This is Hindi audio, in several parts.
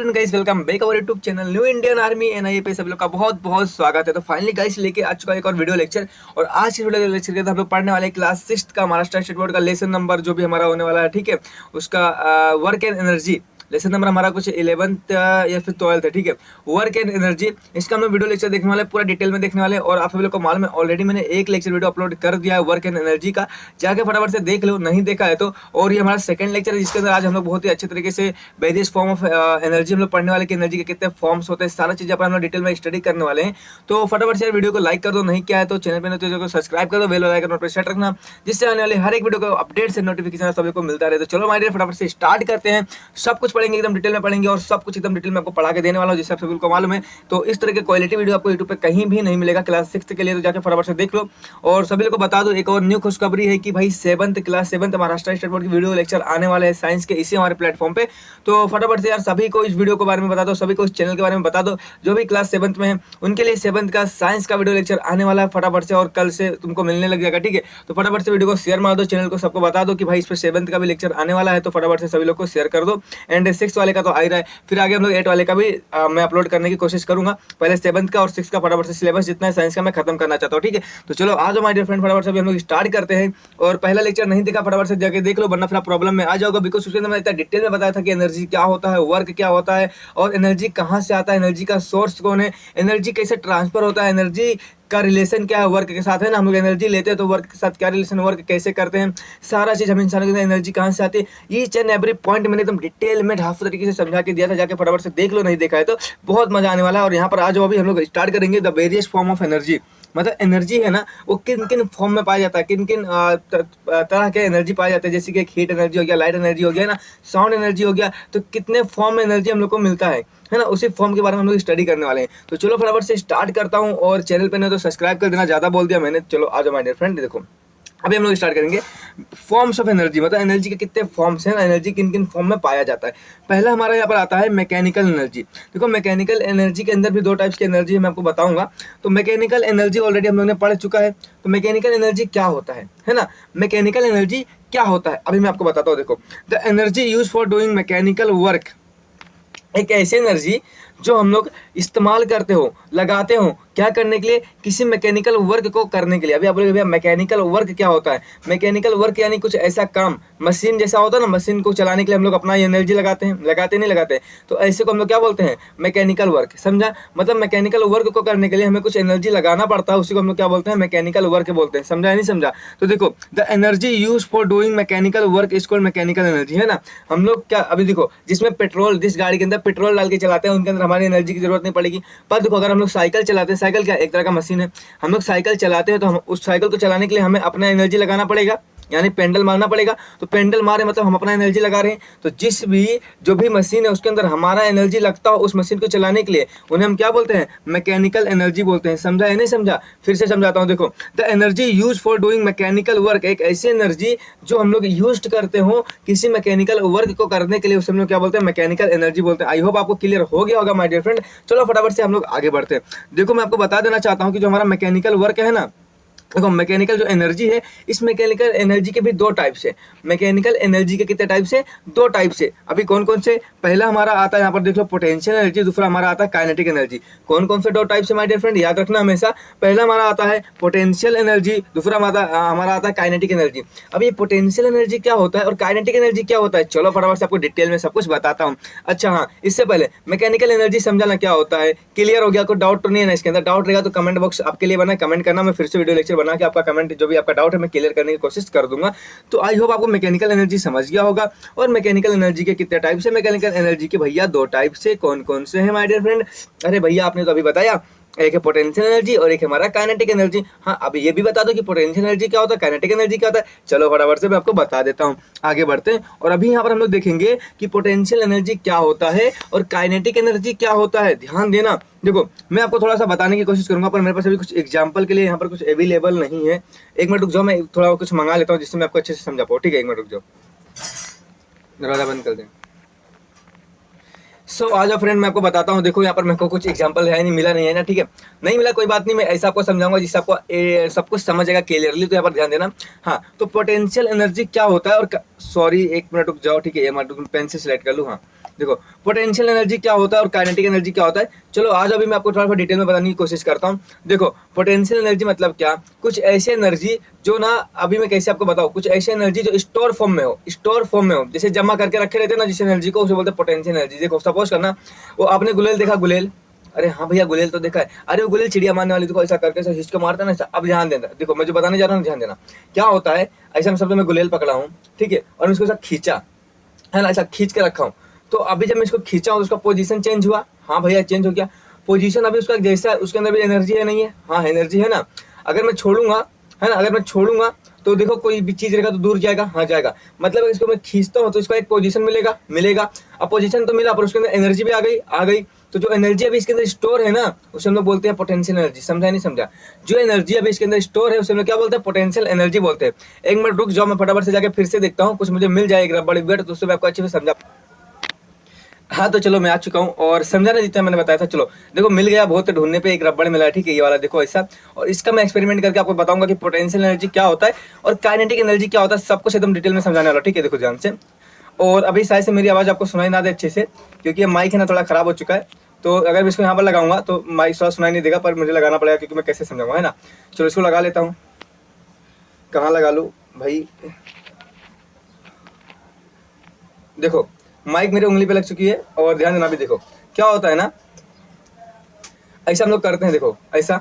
Everyone guys, welcome back our YouTube channel new Indian army NIA पे सभी लोग का बहुत बहुत स्वागत है। तो फाइनली गाइस लेके आ चुका है एक और वीडियो लेक्चर। और आज के वीडियो लेक्चर के अंदर हम लोग पढ़ने वाले क्लास 6 का महाराष्ट्र स्टेट बोर्ड का लेसन नंबर जो भी हमारा होने वाला है, ठीक है, उसका work and energy lesson number हमारा कुछ 11th या फिर 12th है, ठीक है, वर्क एंड एनर्जी। इसका हम लोग वीडियो लेक्चर देखने वाले, पूरा डिटेल में देखने वाले। और आप सभी लोग को मालूम है ऑलरेडी मैंने एक लेक्चर वीडियो अपलोड कर दिया है वर्क एंड एनर्जी का, जाके फटाफट से देख लो, नहीं देखा है तो। और ये हमारा सेकंड लेक्चर है जिसके अंदर आज हम लोग बहुत ही अच्छे तरीके से वेरियस फॉर्म ऑफ एनर्जी हम लोग पढ़ने वाले कि एनर्जी के कितने फॉर्म्स होते हैं, सारा चीज़ पर हम लोग डिटेल में स्टडी करने वाले हैं। तो फटाफट से वीडियो को लाइक कर दो, नहीं किया है तो चैनल पे नहीं तो सब्सक्राइब कर दो, बेल आइकन पर सेट रखना, जिससे आने वाले हर एक वीडियो को अपडेट से नोटिफिकेशन सभी को मिलता रहे। तो चलो हमारे फटाफट से स्टार्ट करते हैं। सब कुछ पढ़ेंगे, एकदम डिटेल में पढ़ेंगे और सब कुछ एकदम डिटेल में आपको पढ़ा के देने वाला हूं, जिससे आप सभी को मालूम है। तो इस तरह के क्वालिटी वीडियो आपको यूट्यूब पे कहीं भी नहीं मिलेगा क्लास 6 के लिए, तो जाके फटाफट से देख लो। और सभी लोग को बता दो एक और न्यू खुशखबरी है कि भाई 7th class 7th Maharashtra state board की वीडियो लेक्चर आने वाले हैं साइंस के इसी हमारे प्लेटफॉर्म पे। तो फटाफट से यार सभी को इस वीडियो के बारे में बता दो, सभी को इस चैनल के बारे में बता दो, जो भी क्लास 7th में है उनके लिए 7th का साइंस का वीडियो लेक्चर आने वाला है फटाफट से, और कल से तुमको मिलने लग जाएगा, ठीक है। तो फटाफट से वीडियो को शेयर मार दो, चैनल को सबको बता दो कि भाई इस पर 7th का भी लेक्चर आने वाला है, तो फटाफट से सभी लोग को शेयर कर दो। एंड 6 वाले का तो आ ही रहा है, फिर आगे हम लोग 8 वाले का भी मैं अपलोड करने की कोशिश करूंगा। पहले 7th का और 6 का फटाफट से सिलेबस जितना है साइंस का मैं खत्म करना चाहता हूँ, ठीक है। तो चलो आज माय डियर फ्रेंड फटाफट से हम लोग स्टार्ट करते हैं। और पहला लेक्चर नहीं देखा फटाफट से जाके देख लो, वरना फिर प्रॉब्लम में आ जाओगे, बिकॉज उसके अंदर मैंने इतना डिटेल में बताया था कि एनर्जी क्या होता है, वर्क क्या होता है, और एनर्जी कहाँ से आता है, एनर्जी का सोर्स कौन है, एनर्जी कैसे ट्रांसफर होता है, एनर्जी का रिलेशन क्या है वर्क के साथ, है ना। हम लोग एनर्जी लेते हैं तो वर्क के साथ क्या रिलेशन, वर्क कैसे करते हैं, सारा चीज हम इंसान के अंदर एनर्जी कहाँ से आती है, ईच एंड एवरी पॉइंट मैंने एकदम डिटेल में ढाफ तरीके से समझा के दिया था, जाके फटाफट से देख लो, नहीं देखा है तो बहुत मजा आने वाला है। और यहाँ पर आज अभी हम लोग स्टार्ट करेंगे the various form of energy. मतलब एनर्जी है ना, वो किन किन फॉर्म में पाया जाता है, किन किन तरह के एनर्जी पाया जाता है, जैसे कि हीट एनर्जी हो गया, लाइट एनर्जी हो गया ना, साउंड एनर्जी हो गया, तो कितने फॉर्म में एनर्जी हम लोग को मिलता है ना, उसी फॉर्म के बारे में हम लोग स्टडी करने वाले हैं। तो चलो फटाफट से स्टार्ट करता हूँ, और चैनल पे नहीं तो सब्सक्राइब कर देना, ज़्यादा बोल दिया मैंने। चलो आ जाओ माय डियर फ्रेंड, देखो अभी हम लोग स्टार्ट करेंगे फॉर्म्स ऑफ एनर्जी। मतलब एनर्जी के कितने फॉर्म्स हैं, एनर्जी किन किन फॉर्म में पाया जाता है। पहला हमारा यहाँ पर आता है मैकेनिकल एनर्जी। देखो मैकेनिकल एनर्जी के अंदर भी दो टाइप्स की एनर्जी है, मैं आपको बताऊंगा। तो मैकेनिकल एनर्जी ऑलरेडी हम लोग ने पढ़ चुका है। तो मैकेनिकल एनर्जी क्या होता है ना, मैकेनिकल एनर्जी क्या होता है अभी मैं आपको बताता हूँ। देखो the energy use for doing mechanical work, एक ऐसी एनर्जी जो हम लोग इस्तेमाल करते हो, लगाते हो, क्या करने के लिए, किसी मैकेनिकल वर्क को करने के लिए। अभी आप बोलोगे भैया मैकेनिकल वर्क क्या होता है। मैकेनिकल वर्क यानी कुछ ऐसा काम, मशीन जैसा होता है ना, मशीन को चलाने के लिए हम लोग अपना एनर्जी लगाते हैं, लगाते नहीं लगाते, तो ऐसे को हम लोग क्या बोलते हैं, मैकेनिकल वर्क। समझा, मतलब मैकेनिकल वर्क को करने के लिए हमें कुछ एनर्जी लगाना पड़ता है, उसी को हम लोग क्या बोलते हैं, मैकेनिकल वर्क बोलते हैं। समझा नहीं समझा। तो देखो the energy use for doing mechanical work is called mechanical energy, है ना। हम लोग क्या अभी देखो, जिसमें पेट्रोल, जिस गाड़ी के अंदर पेट्रोल डाल के चलाते हैं उनके अंदर हमारी एनर्जी की जरूरत नहीं पड़ेगी। पर देखो अगर हम लोग साइकिल चलाते हैं, साइकिल क्या एक तरह का मशीन है, हम लोग साइकिल चलाते हैं तो हम उस साइकिल को चलाने के लिए हमें अपना एनर्जी लगाना पड़ेगा, यानी पेंडल मारना पड़ेगा। तो पेंडल मारे मतलब हम अपना एनर्जी लगा रहे हैं। तो जो भी मशीन है उसके अंदर हमारा एनर्जी लगता हो उस मशीन को चलाने के लिए, उन्हें हम क्या बोलते हैं, मैकेनिकल एनर्जी बोलते हैं। समझा या नहीं समझा, फिर से समझाता हूँ। देखो the energy use for doing mechanical work, एक ऐसी एनर्जी जो हम लोग यूज करते हो किसी मैकेनिकल वर्क को करने के लिए, उसे हम लोग क्या बोलते हैं, मैकेनिकल एनर्जी बोलते हैं। आई होप आपको क्लियर हो गया होगा माय डियर फ्रेंड। चलो फटाफट से हम लोग आगे बढ़ते हैं। देखो मैं आपको बता देना चाहता हूँ कि जो हमारा मैकेनिकल वर्क है ना, देखो मैकेनिकल जो एनर्जी है, इस मैकेनिकल एनर्जी के भी दो टाइप्स है। मैकेनिकल एनर्जी के कितने टाइप से, दो टाइप से। अभी कौन कौन से, पहला हमारा आता है यहाँ पर देख लो पोटेंशियल एनर्जी, दूसरा हमारा आता है काइनेटिक एनर्जी। कौन कौन से दो टाइप से माय डियर फ्रेंड, याद रखना हमेशा। पहला हमारा आता है पोटेंशियल एनर्जी, दूसरा हमारा आता है काइनेटिक एनर्जी। अब ये पोटेंशियल एनर्जी क्या होता है और काइनेटिक एनर्जी क्या होता है, चलो फटाफट से आपको डिटेल में सब कुछ बताता हूँ। अच्छा हाँ, इससे पहले मैकेनिकल एनर्जी समझाना क्या होता है, क्लियर हो गया? कोई डाउट तो नहीं है ना इसके अंदर? डाउट रहेगा तो कमेंट बॉक्स आपके लिए बना है, कमेंट करना, मैं फिर से वीडियो लेक्चर बना के आपका कमेंट जो भी आपका डाउट है मैं क्लियर करने की कोशिश कर दूंगा। तो आई होप आपको मैकेनिकल एनर्जी समझ गया होगा। और मैकेनिकल एनर्जी के कितने टाइप से, मैकेनिकल एनर्जी के भैया दो टाइप से, कौन कौन से हैं माय डियर फ्रेंड? अरे भैया आपने तो अभी बताया, एक है पोटेंशियल एनर्जी और एक है हमारा काइनेटिक एनर्जी। हाँ अभी ये भी बता दो कि पोटेंशियल एनर्जी क्या होता है, काइनेटिक एनर्जी क्या होता है। चलो फटाफट से मैं आपको बता देता हूँ, आगे बढ़ते हैं। और अभी यहाँ पर हम लोग देखेंगे कि पोटेंशियल एनर्जी क्या होता है और काइनेटिक एनर्जी क्या होता है। ध्यान देना, देखो मैं आपको थोड़ा सा बताने की कोशिश करूंगा, पर मेरे पास अभी कुछ एग्जाम्पल के लिए यहाँ पर कुछ अवेलेबल नहीं है। एक मिनट रुक जाओ, मैं थोड़ा कुछ मंगा लेता हूँ जिससे मैं आपको अच्छे से समझा पाऊँ, ठीक है। एक मिनट रुक जाओ, दरवाजा बंद कर दें। आ जाओ फ्रेंड, मैं आपको बताता हूँ। देखो यहाँ पर मेरे को कुछ एग्जांपल है नहीं, मिला नहीं है ना, ठीक है, नहीं मिला कोई बात नहीं, मैं ऐसा आपको समझाऊंगा जिससे आपको सब कुछ समझ आएगा क्लियरली। तो यहाँ पर ध्यान देना। हाँ तो पोटेंशियल एनर्जी क्या होता है, और सॉरी एक मिनट रुक जाओ, ठीक है, पेन से सिलेक्ट कर लूँ। हाँ देखो पोटेंशियल एनर्जी क्या होता है और काइनेटिक एनर्जी क्या होता है, चलो आज अभी मैं आपको थोड़ा सा डिटेल में बताने की कोशिश करता हूँ। देखो पोटेंशियल एनर्जी मतलब क्या, कुछ ऐसी एनर्जी जो ना, अभी मैं कैसे आपको बताऊँ, कुछ ऐसी एनर्जी जो स्टोर फॉर्म में हो, स्टोर फॉर्म में हो, जैसे जमा करके रखे रहते हैं ना जिस एनर्जी को, उसे बोलते हैं पोटेंशियल एनर्जी। देखो सपोज करना, वो आपने गुलेल देखा, गुलेल, अरे हाँ भैया गुलेल तो देखा है, अरे वो गुलेल चिड़िया मारने वाली, देखो ऐसा करके ऐसा हिचको मारता है ना ऐसा। अब ध्यान देना, देखो मैं जो बताने जा रहा हूँ ध्यान देना, क्या होता है, ऐसा शब्द में गुलेल पकड़ा हूँ, ठीक है, और मैं इसको ऐसा खींचा है ना, ऐसा खींच के रखा हूँ। तो अभी जब मैं इसको खींचा हूँ तो उसका पोजीशन चेंज हुआ, हाँ भैया चेंज हो गया पोजीशन। अभी उसका जैसा, उसके अंदर भी एनर्जी है नहीं है, हाँ एनर्जी है ना। अगर मैं छोड़ूंगा, है ना, अगर मैं छोड़ूंगा तो देखो कोई भी चीज रहेगा तो दूर जाएगा, हाँ जाएगा। मतलब इसको मैं खींचता हूँ तो इसका एक पोजीशन मिलेगा। अब पोजीशन तो मिला पर उसके अंदर एनर्जी भी आ गई। तो जो एनर्जी अभी इसके अंदर स्टोर है ना, उसे हम लोग बोलते हैं पोटेंशियल एनर्जी। समझा नहीं समझा? जो एनर्जी अभी इसके अंदर स्टोर है उसे हम लोग क्या बोलते हैं, पोटेंशियल एनर्जी बोलते हैं। एक मिनट रुक जाओ, मैं फटाफट से जाके फिर से देखता हूँ, कुछ मुझे मिल जाएगा रबड़ वेट, तो उससे मैं आपको अच्छे से समझा। हाँ तो चलो मैं आ चुका हूँ और समझाना जितना मैंने बताया था। चलो देखो मिल गया, बहुत ढूंढने पे एक रबड़ मिला है, ठीक है, ये वाला देखो ऐसा। और इसका मैं एक्सपेरिमेंट करके आपको बताऊंगा कि पोटेंशियल एनर्जी क्या होता है और काइनेटिक एनर्जी क्या होता है, सब कुछ एकदम डिटेल में समझाने वाला, ठीक है। देखो ध्यान से, और अभी शायद से मेरी आवाज़ आपको सुनाई ना दे अच्छे से, क्योंकि ये माइक है ना थोड़ा खराब हो चुका है। तो अगर मैं इसको यहाँ पर लगाऊंगा तो माइक थोड़ा सुनाई नहीं देगा, पर मुझे लगाना पड़ेगा क्योंकि मैं कैसे समझाऊंगा, है ना। चलो इसको लगा लेता हूँ, कहाँ लगा लूँ भाई। देखो माइक मेरे उंगली पे लग चुकी है और ध्यान देना, भी देखो क्या होता है ना, ऐसा हम लोग करते हैं, देखो ऐसा,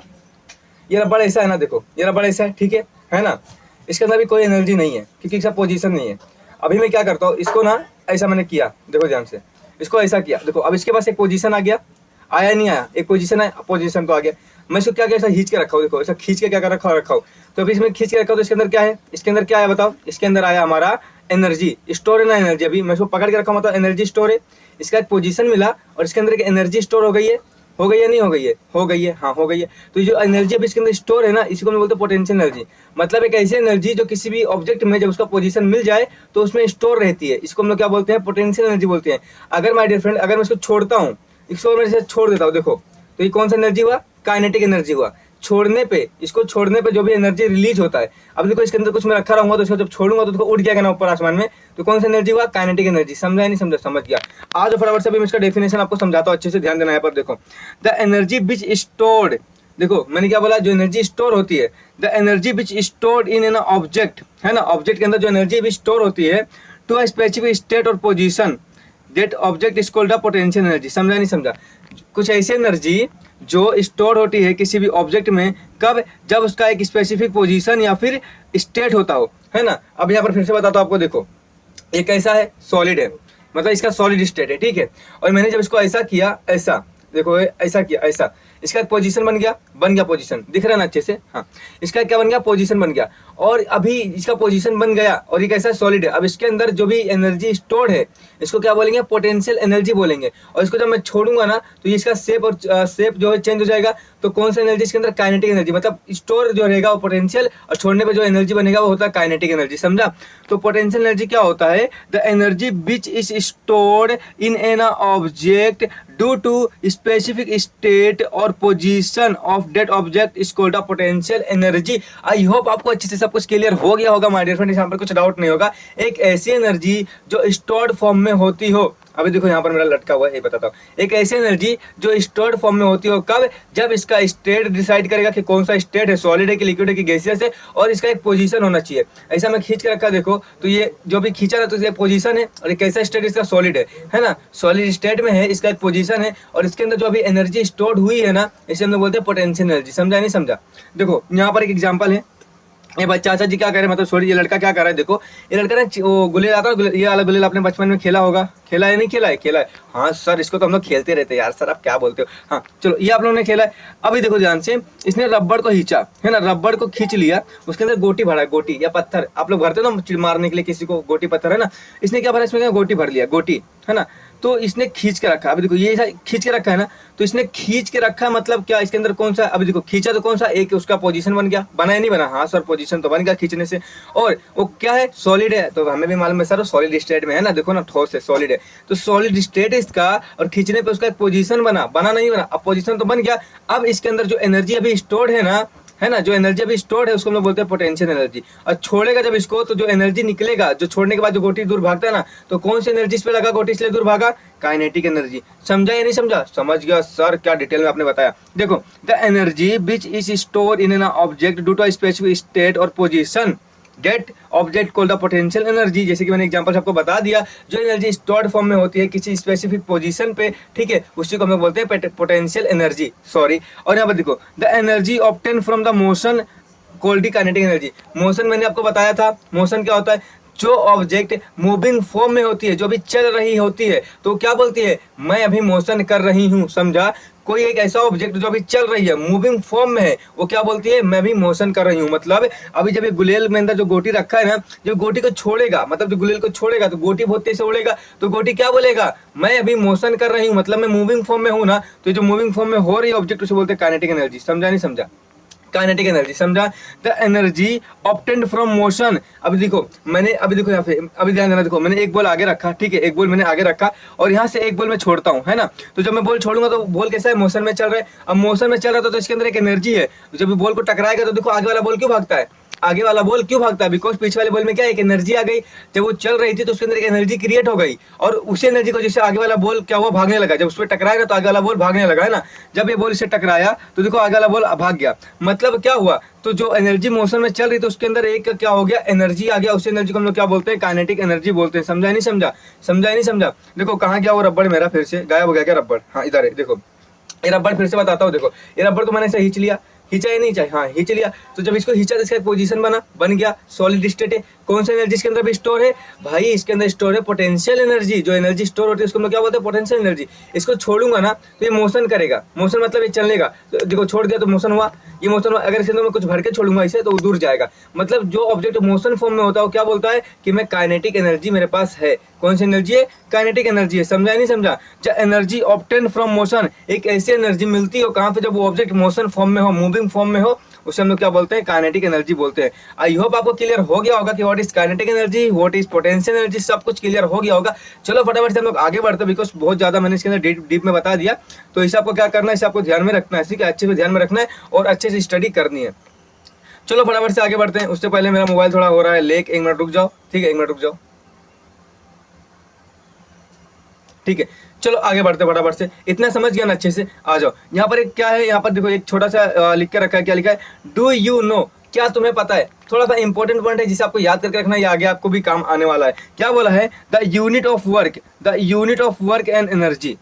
ये रबड़ ऐसा है ना, देखो ये रबड़ ऐसा है, ठीक है ना। इसके अंदर भी कोई एनर्जी नहीं है क्योंकि इसका पोजीशन नहीं है। अभी मैं क्या करता हूँ, इसको ना ऐसा मैंने किया, देखो ध्यान से, इसको ऐसा किया, देखो अब इसके पास एक पोजीशन आ गया, आया नहीं आया, एक पोजीशन है, पोजीशन तो आ गया। मैं इसको क्या किया, ऐसा खींच के रखा हूँ, देखो ऐसा खींच के क्या कर रखा हूँ। तो अभी इसमें खींच के रखा हूँ तो इसके अंदर क्या है, इसके अंदर क्या आया बताओ, इसके अंदर आया हमारा एनर्जी, स्टोर है ना एनर्जी। अभी मैं इसको पकड़ के रखा हूँ मतलब एनर्जी स्टोर है, इसका एक पोजीशन मिला और इसके अंदर एक एनर्जी स्टोर हो गई है। हो गई है नहीं हो गई है, हो गई है, हाँ हो गई है। तो जो एनर्जी अभी इसके अंदर स्टोर है ना, इसी को हम बोलते हैं पोटेंशियल एनर्जी। मतलब एक ऐसी एनर्जी जो किसी भी ऑब्जेक्ट में जब उसका पोजीशन मिल जाए तो उसमें स्टोर रहती है, इसको हम लोग क्या बोलते हैं, पोटेंशियल एनर्जी बोलते हैं। अगर माय डियर फ्रेंड, अगर मैं इसको छोड़ता हूँ, इसको मैं इसे छोड़ देता हूँ, देखो तो ये कौन सा एनर्जी हुआ, काइनेटिक एनर्जी हुआ। छोड़ने पे, इसको छोड़ने पे जो भी एनर्जी रिलीज होता है, अब देखो इसके अंदर कुछ मैं रखा रहूंगा तो इसको जब छोड़ूंगा तो उसको उड़ जाएगा ना ऊपर आसमान में, तो कौन सा एनर्जी हुआ, काइनेटिक एनर्जी। समझा नहीं समझा? समझ गया। आज फटाफट से भी मैं इसका डेफिनेशन आपको समझाता हूँ, अच्छे से ध्यान देना है। पर देखो द एनर्जी विच स्टोर्ड, देखो मैंने क्या बोला, जो एनर्जी स्टोर होती है, the energy which stored in an object, है ना, ऑब्जेक्ट के अंदर जो एनर्जी भी स्टोर होती है टू अ स्पेसिफिक स्टेट और position, that object is called a potential energy. समझा नहीं समझा? कुछ ऐसी एनर्जी जो स्टोर होती है किसी भी ऑब्जेक्ट में, कब, जब उसका एक स्पेसिफिक पोजीशन या फिर स्टेट होता हो, है ना। अब यहाँ पर फिर से बताता हूँ आपको, देखो ये कैसा है, सॉलिड है, मतलब इसका सॉलिड स्टेट है, ठीक है। और मैंने जब इसको ऐसा किया, ऐसा देखो ऐसा किया, ऐसा, इसका एक पोजीशन बन गया पोजीशन, दिख रहा है ना अच्छे से, हाँ इसका क्या बन गया, पोजीशन बन गया। और अभी इसका पोजीशन बन गया और ये कैसा सॉलिड है। अब इसके अंदर जो भी एनर्जी स्टोर्ड है इसको क्या बोलेंगे, पोटेंशियल एनर्जी बोलेंगे। और इसको जब मैं छोड़ूंगा ना तो इसका शेप और शेप जो है चेंज हो जाएगा। तो कौन सा एनर्जी इसके अंदर, काइनेटिक एनर्जी। मतलब स्टोर जो रहेगा वो पोटेंशियल और छोड़ने पे जो एनर्जी बनेगा वो होता है काइनेटिक एनर्जी। समझा? तो पोटेंशियल एनर्जी क्या होता है, the energy which is stored in an object due to specific state और position of that object is called a potential energy. I hope आपको अच्छे से सब कुछ क्लियर हो गया होगा माय डियर फ्रेंड, यहाँ पर कुछ डाउट नहीं होगा। एक ऐसी एनर्जी जो स्टोर्ड फॉर्म में होती हो, अभी देखो यहाँ पर मेरा लटका हुआ है, ये बताता हूँ। एक ऐसी एनर्जी जो स्टोर्ड फॉर्म में होती हो, कब, जब इसका स्टेट डिसाइड करेगा कि कौन सा स्टेट है, सॉलिड है कि लिक्विड है कि गैसियस है, और इसका एक पोजीशन होना चाहिए। ऐसा मैं खींच के रखा, देखो तो ये जो भी खींचा ना तो इसका पोजीशन है, और एक ऐसा स्टेट इसका सॉलिड है ना, सॉलिड स्टेट में है, इसका एक पोजीशन है, और इसके अंदर जो अभी एनर्जी स्टोर्ड हुई है ना, इसे हम लोग बोलते हैं पोटेंशियल एनर्जी। समझा नहीं समझा? देखो यहाँ पर एक एग्जाम्पल है, ये बच्चा चाचा जी क्या कर रहे हैं, मतलब सॉरी ये लड़का क्या कर रहा है, देखो ये लड़का ना वो गुलेल आता है, ये वाला गुलेल आपने बचपन में खेला होगा, खेला है नहीं खेला है, खेला है, हाँ सर इसको तो हम लोग खेलते रहते हैं यार, सर आप क्या बोलते हो, हाँ चलो ये आप लोगों ने खेला है। अभी देखो ध्यान से, इसने रबड़ को खींचा, है ना, रबड़ को खींच लिया, उसके अंदर गोटी भरा, गोटी या पत्थर, आप लोग भरते हो ना मारने के लिए किसी को, गोटी पत्थर, है ना, इसने क्या भरा, इसमें गोटी भर लिया, गोटी, है ना। तो इसने खींच के रखा, अभी देखो ये खींच के रखा है ना, तो इसने खींच के रखा मतलब क्या, इसके अंदर कौन सा, अभी देखो खींचा तो कौन सा, एक उसका पोजीशन बन गया, बना या नहीं बना, हाँ सर पोजीशन तो बन गया खींचने से। और वो क्या है, सॉलिड है, तो हमें भी मालूम है सर सॉलिड स्टेट में है ना, देखो ना ठोस है, सॉलिड है, तो सॉलिड स्टेट है इसका, और खींचने पे उसका एक पोजीशन बना नहीं बना, अब पोजीशन तो बन गया। अब इसके अंदर जो एनर्जी अभी स्टोर्ड है ना, है ना, जो एनर्जी अभी स्टोर है उसको हम लोग बोलते हैं पोटेंशियल एनर्जी। और छोड़ेगा जब इसको तो जो एनर्जी निकलेगा, जो छोड़ने के बाद जो गोटी दूर भागता है ना, तो कौन सी एनर्जी इस पे लगा, गोटी इसलिए दूर भागा, काइनेटिक एनर्जी। समझा या नहीं समझा? समझ गया सर, क्या डिटेल में आपने बताया। देखो, the energy which is store in an object due to a specific state और position get object called the potential energy. जैसे कि मैंने एग्जांपल आपको बता दिया, जो एनर्जी स्टोर्ड फॉर्म में होती है किसी स्पेसिफिक पोजीशन पे, ठीक है, उसी को हम लोग बोलते हैं पोटेंशियल एनर्जी, सॉरी। और यहाँ पर देखो, the energy obtain from the motion called the kinetic energy. Motion मैंने आपको बताया था, मोशन क्या होता है, जो ऑब्जेक्ट मूविंग फॉर्म में होती है, जो अभी चल रही होती है, तो क्या बोलती है, मैं अभी मोशन कर रही हूँ। समझा? कोई एक ऐसा ऑब्जेक्ट जो अभी चल रही है, मूविंग फॉर्म में है, वो क्या बोलती है, मैं भी मोशन कर रही हूँ। मतलब अभी जब ये गुलेल में अंदर जो गोटी रखा है ना, जब गोटी को छोड़ेगा, मतलब जो गुलेल को छोड़ेगा तो गोटी बहुत तेज से उड़ेगा, तो गोटी क्या बोलेगा, मैं अभी मोशन कर रही हूँ, मतलब मैं मूविंग फॉर्म में हूँ ना। तो जो मूविंग फॉर्म में हो रही है ऑब्जेक्ट, उसे बोलते हैं काइनेटिक एनर्जी। समझा नहीं समझा? Kinetic energy. समझा? The energy obtained from motion. अभी देखो, मैंने अभी देखो यहाँ पे, अभी ध्यान देना, देखो मैंने एक बॉल आगे रखा, ठीक है, एक बॉल मैंने आगे रखा और यहाँ से एक बॉल मैं छोड़ता हूँ, है ना। तो जब मैं बॉल छोड़ूंगा तो बॉल कैसा है, मोशन में चल रहा है। अब मोशन में चल रहा था तो इसके अंदर एक एनर्जी है। जब बॉल को टकराएगा तो देखो आगे वाला बॉल क्यों भागता है, आगे वाला बॉल क्यों भागता है, बिकॉज पीछे वाले बॉल में क्या एक एनर्जी आ गई। जब वो चल रही थी तो उसके अंदर एक एनर्जी क्रिएट हो गई और उसी एनर्जी को जैसे आगे वाला बॉल क्या हुआ, भागने लगा। जब उस पर टकराएगा तो आगे वाला बॉल भागने लगा, है ना। जब ये बॉल इसे टकराया तो देखो आगे वाला बॉल भाग गया। मतलब क्या हुआ, तो जो एनर्जी मोशन में चल रही थी उसके अंदर एक क्या हो गया, एनर्जी आ गया। उस एनर्जी को हम लोग क्या बोलते हैं, काइनेटिक एनर्जी बोलते हैं। समझा नहीं समझा? समझा नहीं समझा? देखो कहाँ गया वो रबड़ मेरा, फिर से गायब हो गया क्या रबड़? हाँ इधर है, देखो ये रबड़ फिर से बताता हूँ। देखो ये रबड़ तो मैंने ऐसे खींच लिया, खींचा ही नहीं चाहिए, हाँ खींच लिया। तो जब इसको खींचा तो इसका पोजीशन बन गया, सॉलिड स्टेट है। कौन सा एनर्जी इसके अंदर भी स्टोर है भाई, इसके अंदर स्टोर है पोटेंशियल एनर्जी। जो एनर्जी स्टोर होती है उसको हम लोग क्या बोलते हैं, पोटेंशियल एनर्जी। इसको छोड़ूंगा ना तो ये मोशन करेगा, मोशन मतलब ये चलने का। तो देखो छोड़ दिया तो मोशन हुआ, ये मोशन हुआ। अगर इसके अंदर मैं कुछ भर के छोड़ूंगा इसे तो वो दूर जाएगा। मतलब जो ऑब्जेक्ट मोशन फॉर्म में होता है वो क्या बोलता है कि मैं काइनेटिक एनर्जी मेरे पास है। कौन सी एनर्जी है, काइनेटिक एनर्जी है। समझा नहीं समझा? जब एनर्जी ऑब्टेन फ्रॉम मोशन, एक ऐसी एनर्जी मिलती हो कहाँ पे, जब वो ऑब्जेक्ट मोशन फॉर्म में हो, मूविंग फॉर्म में हो, उसे हम लोग क्या बोलते हैं, काइनेटिक एनर्जी बोलते हैं। आई होप आपको क्लियर हो गया होगा कि what is kinetic energy, what is potential energy, सब कुछ क्लियर हो गया होगा। चलो फटाफट से हम लोग आगे बढ़ते हैं, बिकॉज बहुत ज्यादा मैंने इसके अंदर डीप में बता दिया। तो इसे आपको क्या करना है, इसे आपको ध्यान में रखना है, ठीक है, अच्छे से ध्यान में रखना है और अच्छे से स्टडी करनी है। चलो फटाफट से आगे बढ़ते हैं। उससे पहले मेरा मोबाइल थोड़ा हो रहा है लेक, 1 मिनट रुक जाओ, ठीक है, 1 मिनट रुक जाओ, ठीक है। चलो आगे बढ़ते फटाफट से, इतना समझ गया ना अच्छे से, आ जाओ। यहाँ पर एक क्या है, यहाँ पर देखो एक छोटा सा लिख के रखा है, क्या लिखा है, डू यू नो, क्या तुम्हें पता है। थोड़ा सा इंपॉर्टेंट पॉइंट है जिसे आपको याद करके रखना है, ये आगे आपको भी काम आने वाला है। क्या बोला है, the unit of work, the unit of work and energy.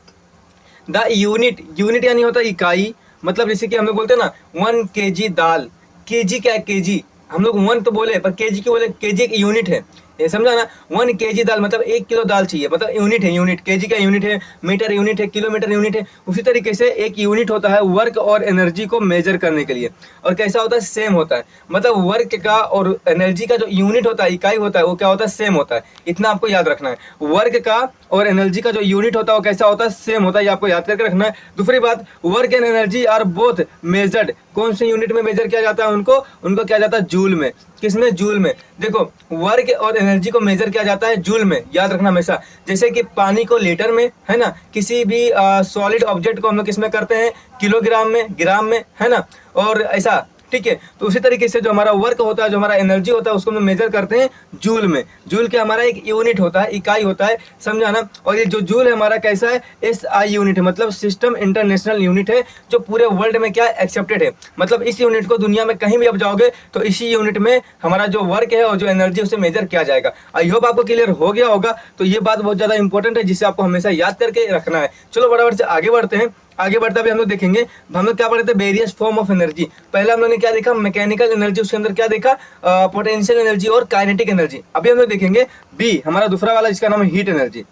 The unit, unit यानी होता है इकाई। मतलब जैसे कि हम लोग बोलते हैं ना 1 kg दाल, केजी क्या है, केजी, हम लोग 1 तो बोले पर केजी क्यों बोले, केजी एक यूनिट है, ये समझा ना। 1 kg दाल मतलब 1 किलो दाल चाहिए, मतलब यूनिट है, यूनिट। केजी का यूनिट है, मीटर यूनिट है, किलोमीटर यूनिट है। उसी तरीके से एक यूनिट होता है वर्क और एनर्जी को मेजर करने के लिए। और कैसा होता है, सेम होता है। मतलब वर्क का और एनर्जी का जो यूनिट होता है, इकाई होता है, वो क्या होता है, सेम होता है। इतना आपको याद रखना है। वर्क का और एनर्जी का जो यूनिट होता है वो कैसा होता है, सेम होता है, ये आपको याद करके रखना है। दूसरी बात, work and energy are both measured, कौन से यूनिट में मेजर किया जाता है उनको किया जाता है जूल में। किसमें, जूल में। देखो वर्क और एनर्जी को मेजर किया जाता है जूल में, याद रखना हमेशा। जैसे कि पानी को लीटर में, है ना, किसी भी सॉलिड ऑब्जेक्ट को हम लोग किसमें करते हैं, किलोग्राम में, ग्राम में, है ना, और ऐसा, ठीक है। तो उसी तरीके से जो हमारा वर्क होता है, जो हमारा एनर्जी होता है, उसको हम मेजर करते हैं जूल में। जूल के हमारा एक यूनिट होता है, इकाई होता है, समझा ना। और ये जो जूल है हमारा कैसा है, SI यूनिट है, मतलब सिस्टम इंटरनेशनल यूनिट है, जो पूरे वर्ल्ड में क्या एक्सेप्टेड है। मतलब इस यूनिट को दुनिया में कहीं भी आप जाओगे तो इसी यूनिट में हमारा जो वर्क है और जो एनर्जी उसे मेजर किया जाएगा। आई होप आपको क्लियर हो गया होगा। तो ये बात बहुत ज्यादा इंपॉर्टेंट है जिसे आपको हमेशा याद करके रखना है। चलो बराबर से आगे बढ़ते हैं। आगे बढ़ते हुए हम लोग देखेंगे, हम लोग क्या पढ़े थे, वेरियस फॉर्म ऑफ एनर्जी। पहले हम लोग ने क्या देखा, मैकेनिकल एनर्जी, उसके अंदर क्या देखा, पोटेंशियल एनर्जी और काइनेटिक एनर्जी। अभी हम लोग देखेंगे बी, हमारा दूसरा वाला, जिसका नाम है हीट एनर्जी।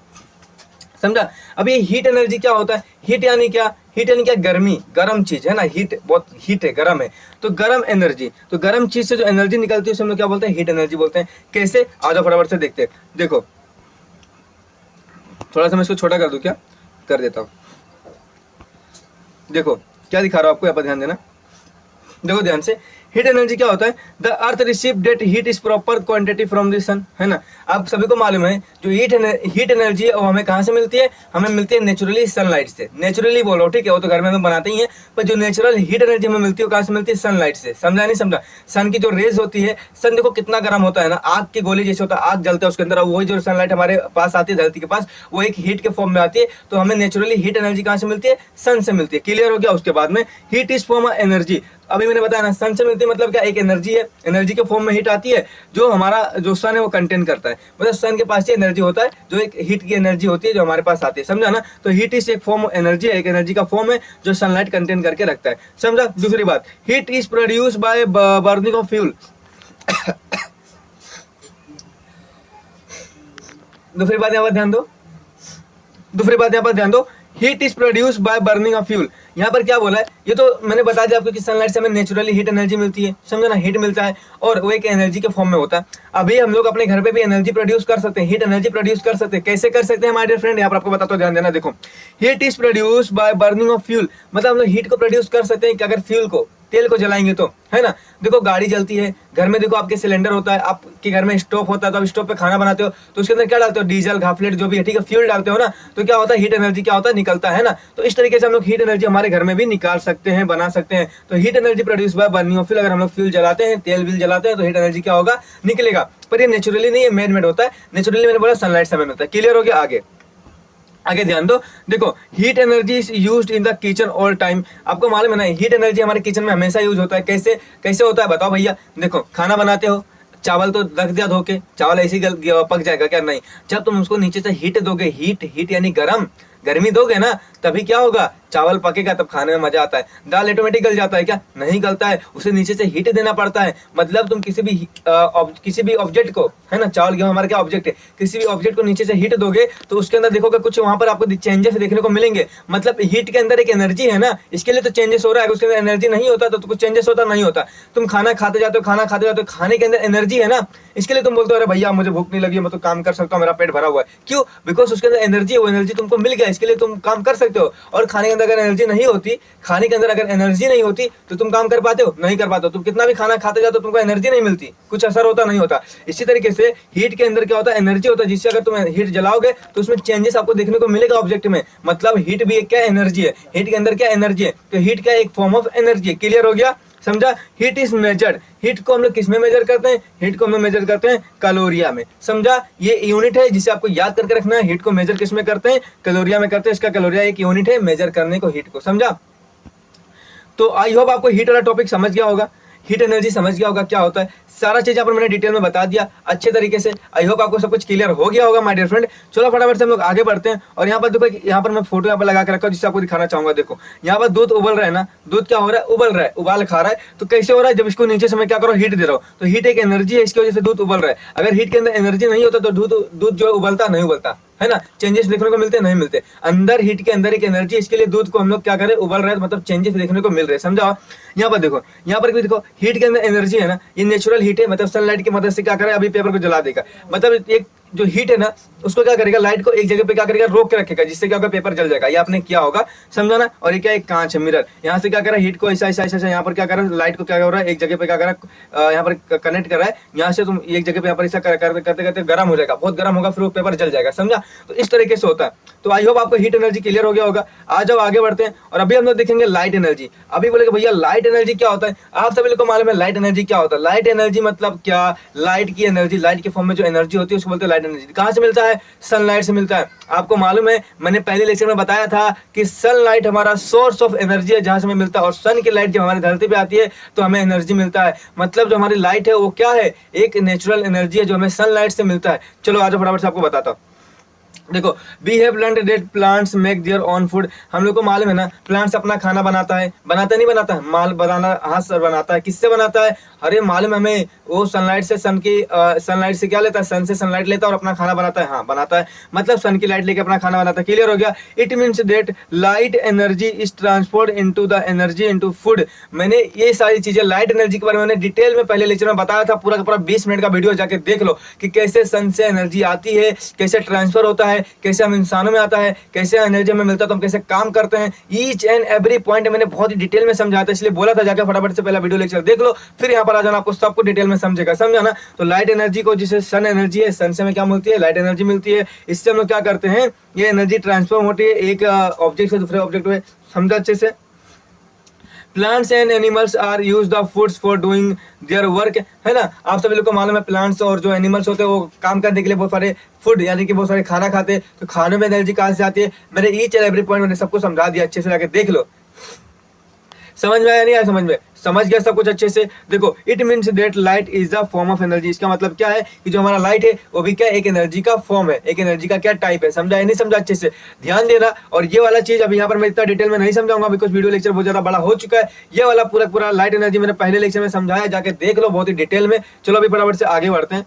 समझा? अभी हीट एनर्जी क्या होता है, हीट यानी क्या, हीट यानी क्या, गर्मी, गर्म चीज है ना, हीट बहुत हीट है, गर्म है, तो गर्म एनर्जी। तो गर्म चीज से जो एनर्जी निकलती है उसे हम लोग क्या बोलते हैं, हीट एनर्जी बोलते हैं। कैसे, आ जाओ फटाफट से देखते हैं। देखो थोड़ा सा मैं इसको छोटा कर दूं, क्या कर देता हूँ। देखो क्या दिखा रहा हूं आपको, यहाँ पर ध्यान देना, देखो ध्यान से। हीट एनर्जी क्या होता है? The earth receive that heat is proper quantity from the sun, है ना। आप सभी को मालूम है जो हीट एनर्जी है वो हमें कहाँ से मिलती है? हमें मिलती है नेचुरली सनलाइट से। नेचुरली बोलो, ठीक है, वो तो घर में हम बनाते ही हैं, पर जो नेचुरल हीट एनर्जी हमें मिलती है वो कहाँ से मिलती है? सनलाइट से। समझा नहीं समझा? सन की जो रेज होती है, सन देखो कितना गर्म होता है ना, आग की गोली जैसे होता है, आग जलता है उसके अंदर, वही जो सनलाइट हमारे पास आती है धरती के पास, वो एक हीट के फॉर्म में आती है। तो हमें नेचुरली हीट एनर्जी कहाँ से मिलती है? सन से मिलती है। क्लियर हो गया? उसके बाद में हीट इज फॉर्म एनर्जी, अभी मैंने बताया ना, सन से मिलती है, मतलब क्या? एक एनर्जी है, एनर्जी के फॉर्म में हीट आती है जो हमारा जो सन है वो कंटेन करता है। मतलब सन के पास ये एनर्जी होता है जो एक हीट की एनर्जी होती है जो हमारे पास आती है। समझा ना? तो हीट इज एक फॉर्म ऑफ एनर्जी है, एक एनर्जी का फॉर्म है जो सनलाइट कंटेन करके रखता है। समझा? दूसरी बात, heat is produce by burning of fuel. दूसरी बात यहाँ पर ध्यान दो, heat is produce by burning of fuel. यहाँ पर क्या बोला है? ये तो मैंने बता दिया आपको कि सनलाइट से हमें नेचुरली हीट एनर्जी मिलती है। समझो ना? हीट मिलता है और वो एक एनर्जी के फॉर्म में होता है। अभी हम लोग अपने घर पे भी एनर्जी प्रोड्यूस कर सकते हैं, हीट एनर्जी प्रोड्यूस कर सकते हैं। कैसे कर सकते हैं माय डियर फ्रेंड? यहाँ पर आपको बताता हूँ, ध्यान देना। देखो, heat is produce by burning of fuel, मतलब हम लोग हीट को प्रोड्यूस कर सकते हैं कि अगर फ्यूल को, तेल को जलाएंगे तो, है ना। देखो गाड़ी जलती है, घर में देखो आपके सिलेंडर होता है, आपके घर में स्टोव होता है, तो आप स्टोव पे खाना बनाते हो तो उसके अंदर क्या डालते हो? डीजल, घाफलेट जो भी है, ठीक है, फ्यूल डालते हो ना। तो क्या होता है? हीट एनर्जी क्या होता है? निकलता है ना। तो इस तरीके से हम लोग हीट एनर्जी हमारे घर में भी निकाल सकते हैं, बना सकते हैं। तो heat energy produce by burning of fuel, अगर हम लोग फ्यूल जलाते हैं, तेल भी जलाते हैं, तो हीट एनर्जी क्या होगा? निकलेगा। पर ये नेचुरली नहीं, ये मैन मेड होता है। नेचुरली मैंने बोला सनलाइट से हमें मिलता है। क्लियर हो गया? आगे ध्यान दो। देखो, heat energy is used in the kitchen all time. आपको मालूम है ना, हीट एनर्जी हमारे किचन में हमेशा यूज होता है। कैसे कैसे होता है बताओ भैया? देखो, खाना बनाते हो, चावल तो रख दिया धो के, चावल ऐसे ही पक जाएगा क्या? नहीं, जब तुम उसको नीचे से हीट दोगे, हीट यानी गर्मी दोगे ना, तभी क्या होगा? चावल पकेगा, तब खाने में मजा आता है। दाल ऑटोमेटिक गल जाता है क्या? नहीं गलता है, उसे नीचे से हीट देना पड़ता है। मतलब तुम किसी भी ऑब्जेक्ट को, है ना, चावल गेहूं हमारा क्या ऑब्जेक्ट है, किसी भी ऑब्जेक्ट को नीचे से हीट दोगे तो उसके अंदर देखोगे कुछ वहां पर आपको चेंजेस देखने को मिलेंगे। मतलब हीट के अंदर एक एनर्जी है ना, इसके लिए तो चेंजेस हो रहा है। उसके अंदर एनर्जी नहीं होता तो कुछ चेंजेस होता नहीं होता। तुम खाना खाते जाते हो, खाने के अंदर एनर्जी है ना, इसके लिए तुम बोलते हो अरे भैया मुझे भूख नहीं लगी, मैं तो काम कर सकता हूँ, मेरा पेट भरा हुआ है। क्यों? बिकॉज उसके अंदर एनर्जी है, वो एनर्जी तुमको मिल गया, इसके लिए तुम काम कर सकते हो। और खाने के अंदर अगर एनर्जी नहीं होती, खाने के अंदर अगर एनर्जी नहीं होती तो तुम काम कर पाते हो? नहीं कर पाते हो। तुम कितना भी खाना खाते जाते हो, तुमको एनर्जी नहीं मिलती, कुछ असर होता नहीं होता। इसी तरीके से हीट के अंदर क्या होता है? एनर्जी होता है, जिससे अगर तुम हीट जलाओगे तो उसमें चेंजेस आपको देखने को मिलेगा ऑब्जेक्ट में। मतलब हीट भी एक क्या एनर्जी है, हीट के अंदर क्या एनर्जी है, तो हीट क्या एक फॉर्म ऑफ एनर्जी है। क्लियर हो गया? समझा? हीट इज मेजर्ड, हीट को हम लोग किस में मेजर करते हैं? हीट को हम लोग मेजर करते हैं कैलोरिया में। समझा? ये यूनिट है जिसे आपको याद करके रखना है। हीट को मेजर किस में करते हैं? कैलोरिया में करते हैं। इसका कैलोरिया एक यूनिट है मेजर करने को हीट को। समझा? तो आई होप आपको हीट वाला टॉपिक समझ गया होगा, हीट एनर्जी समझ गया होगा क्या होता है। सारा चीज यहाँ पर मैंने डिटेल में बता दिया अच्छे तरीके से। आई होप आपको सब कुछ क्लियर हो गया होगा माय डियर फ्रेंड। चलो फटाफट से हम लोग आगे बढ़ते हैं। और यहाँ पर देखो, यहाँ पर मैं फोटो यहाँ पर लगा के रखा हूँ जिससे आपको दिखाना चाहूंगा। देखो, यहाँ पर दूध उबल रहा है ना, दूध क्या हो रहा है? उबल रहा है, उबाल खा रहा है। तो कैसे हो रहा है? जब इसको नीचे से मैं क्या करो? हीट दे रहा हूँ। तो हीट एक एनर्जी है, इसकी वजह से दूध उबल रहा है। अगर हीट के अंदर एनर्जी नहीं होता तो दूध जो है उबलता नहीं उबलता, है ना। चेंजेस देखने को मिलते नहीं मिलते। अंदर हीट के अंदर एक एनर्जी, इसके लिए दूध को हम लोग क्या करें? उबल रहे हैं, मतलब चेंजेस देखने को मिल रहे हैं। समझा? यहाँ पर देखो, यहाँ पर भी देखो, हीट के अंदर एनर्जी है ना, ये नेचुरल हीट है। मतलब सनलाइट की मदद से क्या करे? अभी पेपर को जला देगा। मतलब एक जो हीट है ना, उसको क्या करेगा? लाइट को एक जगह पे क्या करेगा? रोक के रखेगा, जिससे क्या होगा? पेपर जल जाएगा। ये आपने किया होगा, समझा ना। और ये क्या? एक कांच है, मिरर। यहाँ से क्या कर रहा है? हीट को ऐसा यहाँ पर क्या कर रहा है? लाइट को क्या कर रहा है? एक जगह पे क्या कर रहा है? यहाँ पर कनेक्ट कर रहा है। यहाँ से तुम एक जगह पे यहाँ पर ऐसा करते करते गर्म हो जाएगा, बहुत गर्म होगा, फिर वो पेपर जल जाएगा। समझा? तो इस तरीके से होता है। तो आई होप आपको हीट एनर्जी क्लियर हो गया होगा। आ जाओ आगे बढ़ते हैं। और अभी हम लोग देखेंगे लाइट एनर्जी। अभी बोलेगा भैया लाइट एनर्जी क्या होता है? आप सभी लोग को मालूम है लाइट एनर्जी क्या होता है। लाइट एनर्जी मतलब क्या? लाइट की एनर्जी, लाइट के फॉर्म में जो एनर्जी होती है उसको बोलते हैं लाइट एनर्जी। कहाँ से मिलता है? सनलाइट से मिलता है। आपको मालूम है, मैंने पहले लेक्चर में बताया था कि सनलाइट हमारा सोर्स ऑफ एनर्जी है, जहां से हमें मिलता है। और सन की लाइट जब हमारी धरती पे आती है तो हमें एनर्जी मिलता है। मतलब जो हमारी लाइट है वो क्या है? एक नेचुरल एनर्जी है जो हमें सनलाइट से मिलता है। चलो आज फटाफट से आपको बताता हूँ। देखो, we have learned that plants make their own food. हम लोग को मालूम है ना, प्लांट्स अपना खाना बनाता है। बनाता नहीं बनाता है? माल बनाना हाथ से बनाता है। किससे बनाता है? अरे मालूम हमें, वो सनलाइट से, सनलाइट से क्या लेता है? सन से सनलाइट लेता है और अपना खाना बनाता है। हाँ, बनाता है, मतलब सन की लाइट लेके अपना खाना बनाता है। क्लियर हो गया? It means that light energy is transferred into the energy into food. मैंने ये सारी चीजें लाइट एनर्जी के बारे में मैंने डिटेल में पहले लेक्चर में बताया था। पूरा का पूरा 20 मिनट का वीडियो जाके देख लो कि कैसे सन से एनर्जी आती है, कैसे ट्रांसफर होता है है, कैसे हम इंसानों में आता है, कैसे एनर्जी में मिलता है, तो हम कैसे काम करते हैं, ईच एंड एवरी पॉइंट मैंने बहुत ही डिटेल में समझाया था, इसलिए बोला था जाकर फटाफट से पहला वीडियो लेक्चर देख लो, फिर यहाँ पर आ जाना, आपको सबको डिटेल में समझेगा, समझा ना। तो लाइट एनर्जी को, जिसे सन एनर्जी है, सन से हमें क्या मिलती है, लाइट एनर्जी मिलती है। इससे हम लोग क्या करते हैं, ये एनर्जी ट्रांसफॉर्म होती है एक ऑब्जेक्ट से दूसरे ऑब्जेक्ट में, समझा अच्छे से। Plants and animals are use the food for doing their work, है ना। आप सभी लोग को मालूम है प्लांट्स और जो एनिमल्स होते हैं वो काम करने के लिए बहुत सारे फूड यानी कि बहुत सारे खाना खाते हैं, तो खाने में एनर्जी कहाँ से आती है, मैंने ईच एंड एवरी पॉइंट मैंने सबको समझा दिया, अच्छे से जाके देख लो। समझ में आया नहीं आया, समझ में समझ गया सब कुछ अच्छे से। देखो, it means that light is the form of energy, इसका मतलब क्या है कि जो हमारा लाइट है वो भी क्या एक एनर्जी का फॉर्म है, एक एनर्जी का क्या टाइप है, समझा है नहीं समझा, अच्छे से ध्यान देना। और ये वाला चीज अभी यहाँ पर मैं इतना डिटेल में नहीं समझाऊंगा बिकॉज वीडियो लेक्चर बहुत ज्यादा बड़ा हो चुका है। ये वाला पूरा लाइट एनर्जी मैंने पहले लेक्चर में समझाया, जाके देख लो बहुत ही डिटेल में। चलो अभी फटाफट से आगे बढ़ते हैं।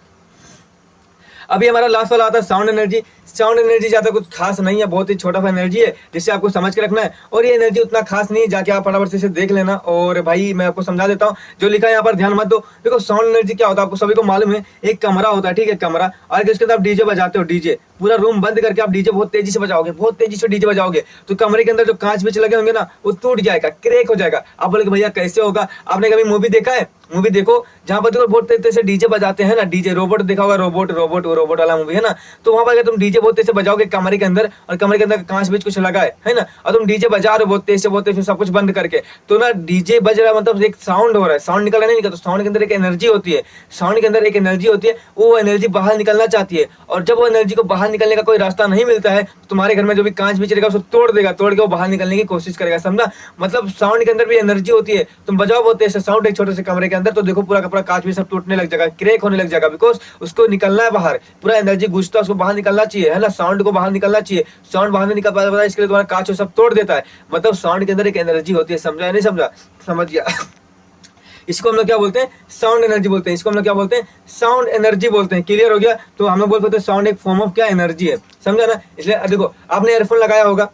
अभी हमारा लास्ट वाला आता है साउंड एनर्जी। साउंड एनर्जी ज्यादा कुछ खास नहीं है, बहुत ही छोटा सा एनर्जी है जिससे आपको समझ के रखना है, और ये एनर्जी उतना खास नहीं है, जाके आप फटाफट से इसे देख लेना। और भाई मैं आपको समझा देता हूँ, जो लिखा है यहाँ पर ध्यान मत दो। देखो साउंड एनर्जी क्या होता है, आपको सभी को मालूम है, एक कमरा होता है, ठीक है, कमरा, और इसके अंदर आप डीजे बजाते हो, डीजे पूरा रूम बंद करके आप डीजे बहुत तेजी से बजाओगे, बहुत तेजी से डीजे बजाओगे, तो कमरे के अंदर जो कांच बीच लगे होंगे ना वो टूट जाएगा, क्रैक हो जाएगा। आप बोले भैया कैसे होगा, आपने कभी मूवी देखा है, मूवी देखो जहाँ पर देखो बहुत तेज से डीजे बजाते हैं ना, डीजे रोबोट देखा होगा, रोबोट वाला मूवी है ना, तो वहाँ पर अगर तुम डीजे बहुत तेज से बजाओगे कमरे के अंदर, और कमरे के अंदर कांच बीच कुछ लगा है ना, और तुम डीजे बजा रहे हो बहुत तेज से सब कुछ बंद करके, तो ना डीजे बज रहा है, मतलब एक साउंड हो रहा है, साउंड निकल नहीं निकल, तो साउंड के अंदर एक एनर्जी होती है, साउंड के अंदर एक एनर्जी होती है, वो एनर्जी बाहर निकलना चाहती है, और जब वो एनर्जी को बाहर निकलने का कोई रास्ता नहीं मिलता है, तो तुम्हारे घर में जो भी कांच बीच रहेगा उसको तोड़ देगा, तोड़ के वो बाहर निकलने की कोशिश करेगा, समझा। मतलब साउंड के अंदर भी एनर्जी होती है, तुम बजाओ बहुत तेज से साउंड एक छोटे से कमरे के अंदर, तो देखो पूरा का पूरा कांच भी सब टूटने लग जाएगा, क्रैक होने लग जाएगा, बिकॉज उसको निकलना है बाहर, पूरा एनर्जी घुसता है, उसको बाहर निकलना चाहिए, है ना, साउंड को बाहर निकलना चाहिए, साउंड बाहर नहीं निकल पाता, इसके लिए तुम्हारा कांच सब तोड़ देता है। मतलब साउंड के अंदर एक एनर्जी होती है, समझा नहीं समझा, समझ गया। इसको हम लोग क्या बोलते हैं, साउंड एनर्जी बोलते हैं, इसको हम लोग क्या बोलते हैं, साउंड एनर्जी बोलते हैं। क्लियर हो गया, तो हम लोग बोल सकते हैं साउंड एक फॉर्म ऑफ क्या एनर्जी है, समझा ना। इसलिए देखो आपने एयरफोन लगाया होगा,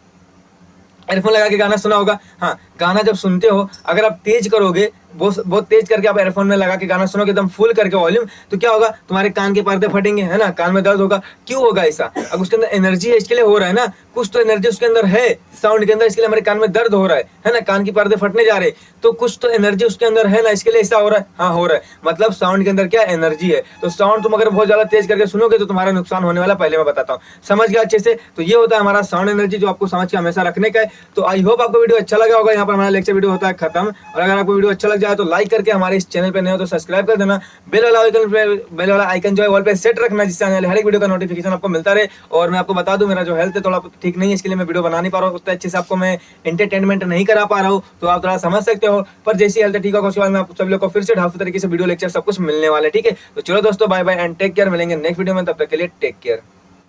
एयरफोन लगा के गाना सुना होगा, हाँ, गाना जब सुनते हो अगर आप तेज करोगे, बहुत तेज करके आप एयरफोन में लगा के गाना सुनोगे एकदम फुल करके वॉल्यूम, तो क्या होगा, तुम्हारे कान के पर्दे फटेंगे, है ना, कान में दर्द होगा। क्यों होगा ऐसा, अब उसके अंदर एनर्जी है इसके लिए हो रहा है ना, कुछ तो एनर्जी उसके अंदर है साउंड के अंदर, इसके लिए हमारे कान में दर्द हो रहा है ना, कान के पर्दे फटने जा रहे, तो कुछ तो एनर्जी उसके अंदर है ना, इसके लिए ऐसा हो रहा है, हाँ हो रहा है। मतलब साउंड के अंदर क्या एनर्जी है, तो साउंड तुम अगर बहुत ज्यादा तेज करके सुनोगे तो तुम्हारा नुकसान होने वाला, पहले मैं बताता हूँ, समझ गया अच्छे से। तो ये होता है हमारा साउंड एनर्जी, जो आपको समझ के हमेशा रखने का है। तो आई होप आपको वीडियो अच्छा लगा होगा। यहाँ पर हमारा लेक्चर वीडियो होता है खत्म, और अगर आपको वीडियो अच्छा लग जाए तो लाइक करके, हमारे इस चैनल पे नए हो तो सब्सक्राइब कर देना, बेल वाला आइकन जो है वॉल पे सेट रखना, जिससे आने वाले हर एक वीडियो का नोटिफिकेशन आपको मिलता रहे। और मैं आपको बता दूं, मेरा जो हेल्थ है थोड़ा ठीक नहीं है, इसके लिए मैं वीडियो बना नहीं पा रहा हूँ, उतना अच्छे से आपको मैं एंटरटेनमेंट नहीं करा पा रहा हूँ, तो आप थोड़ा समझ सकते हो। पर जैसी हेल्थ ठीक होगा उसके बाद मैं आप सभी लोग को फिर से ढाफू तरीके से वीडियो लेक्चर सब कुछ मिलने वाले, ठीक है। तो चलो दोस्तों, bye bye and take care, मिलेंगे नेक्स्ट वीडियो में, तब तक के लिए टेक केयर।